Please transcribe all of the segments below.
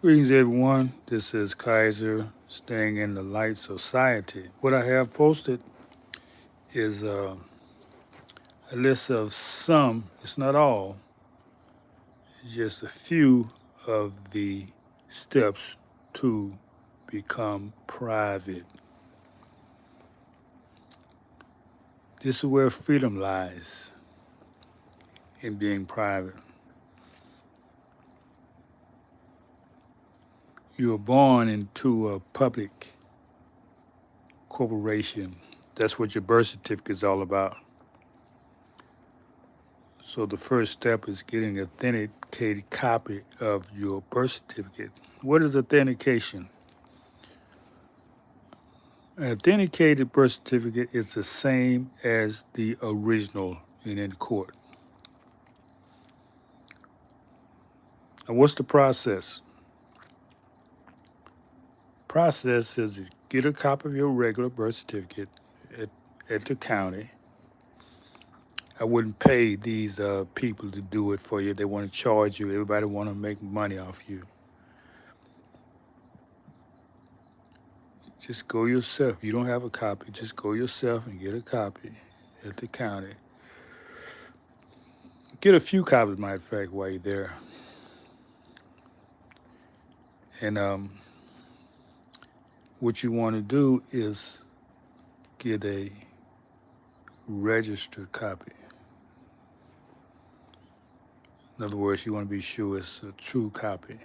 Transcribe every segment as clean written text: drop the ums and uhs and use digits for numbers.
Greetings, everyone. This is Kaiser, staying in the light society. What I have posted is a list of some, it's not all, it's just a few of the steps to become private. This is where freedom lies in being private. You are born into a public corporation. That's what your birth certificate is all about. So the first step is getting an authenticated copy of your birth certificate. What is authentication? An authenticated birth certificate is the same as the original and in court. And what's the process? Process is to get a copy of your regular birth certificate at, at the county. I wouldn't pay these people to do it for you. They want to charge you. Everybody want to make money off you. Just go yourself. You don't have a copy. Just go yourself and get a copy at the county. Get a few copies, matter of fact, while you're there. And what you want to do is get a registered copy. In other words, you want to be sure it's a true copy.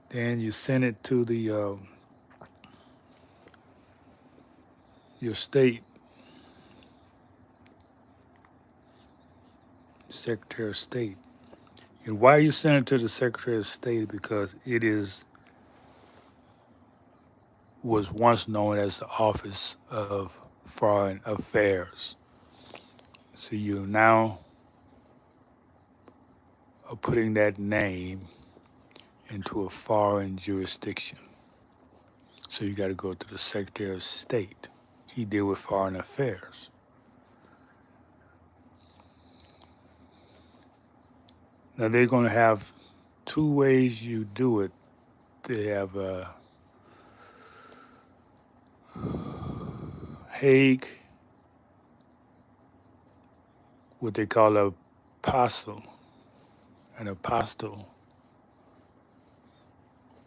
Then you send it to the your state Secretary of State. And why you send it to the Secretary of State? Because it was once known as the Office of Foreign Affairs. So you now are putting that name into a foreign jurisdiction. So you got to go to the Secretary of State. He deal with foreign affairs. Now they're going to have two ways you do it. They have Hague, what they call a apostle, an apostle,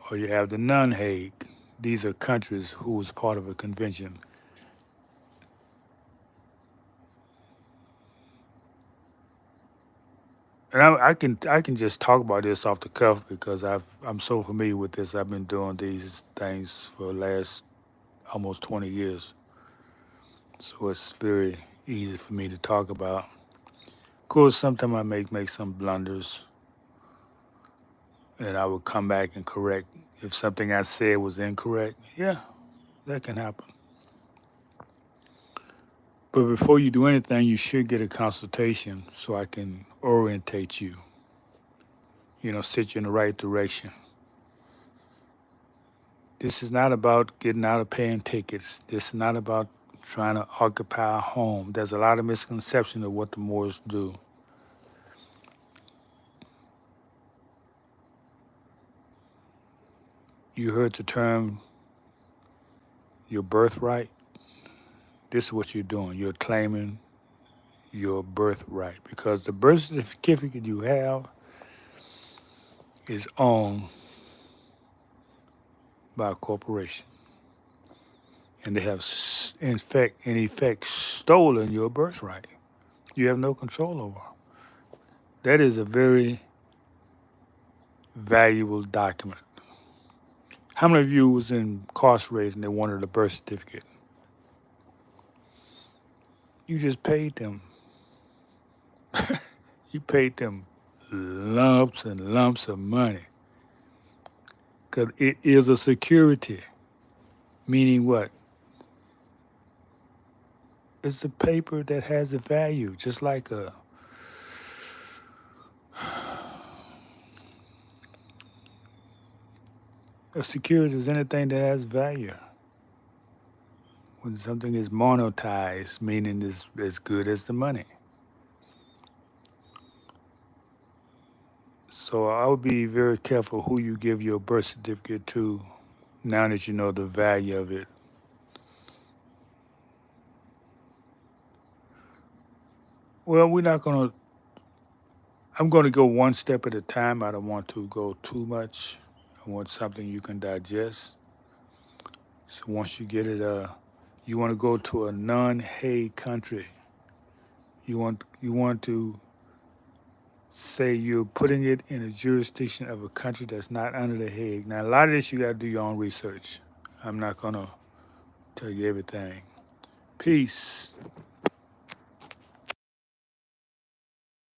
or you have the non-Hague. These are countries who was part of a convention. And I can just talk about this off the cuff because I'm so familiar with this. I've been doing these things for the last almost 20 years. So it's very easy for me to talk about. Of course, sometimes I make some blunders, and I will come back and correct if something I said was incorrect. Yeah, that can happen. But before you do anything, you should get a consultation so I can orientate you, set you in the right direction. This is not about getting out of paying tickets. This is not about trying to occupy a home. There's a lot of misconception of what the Moors do. You heard the term your birthright. This is what you're doing. You're claiming your birthright because the birth certificate you have is owned by a corporation, and they have in effect stolen your birthright. You have no control over. That is a very valuable document. How many of you was incarcerated and they wanted a birth certificate? You just paid them. You paid them lumps and lumps of money because it is a security. Meaning what? It's a paper that has a value, just like a security is anything that has value. When something is monetized, meaning it's as good as the money. So I would be very careful who you give your birth certificate to now that you know the value of it. Well, I'm going to go one step at a time. I don't want to go too much. I want something you can digest. So once you get it, you want to go to a non-Hague country. You want to say you're putting it in a jurisdiction of a country that's not under the Hague. Now, a lot of this you got to do your own research. I'm not going to tell you everything. Peace.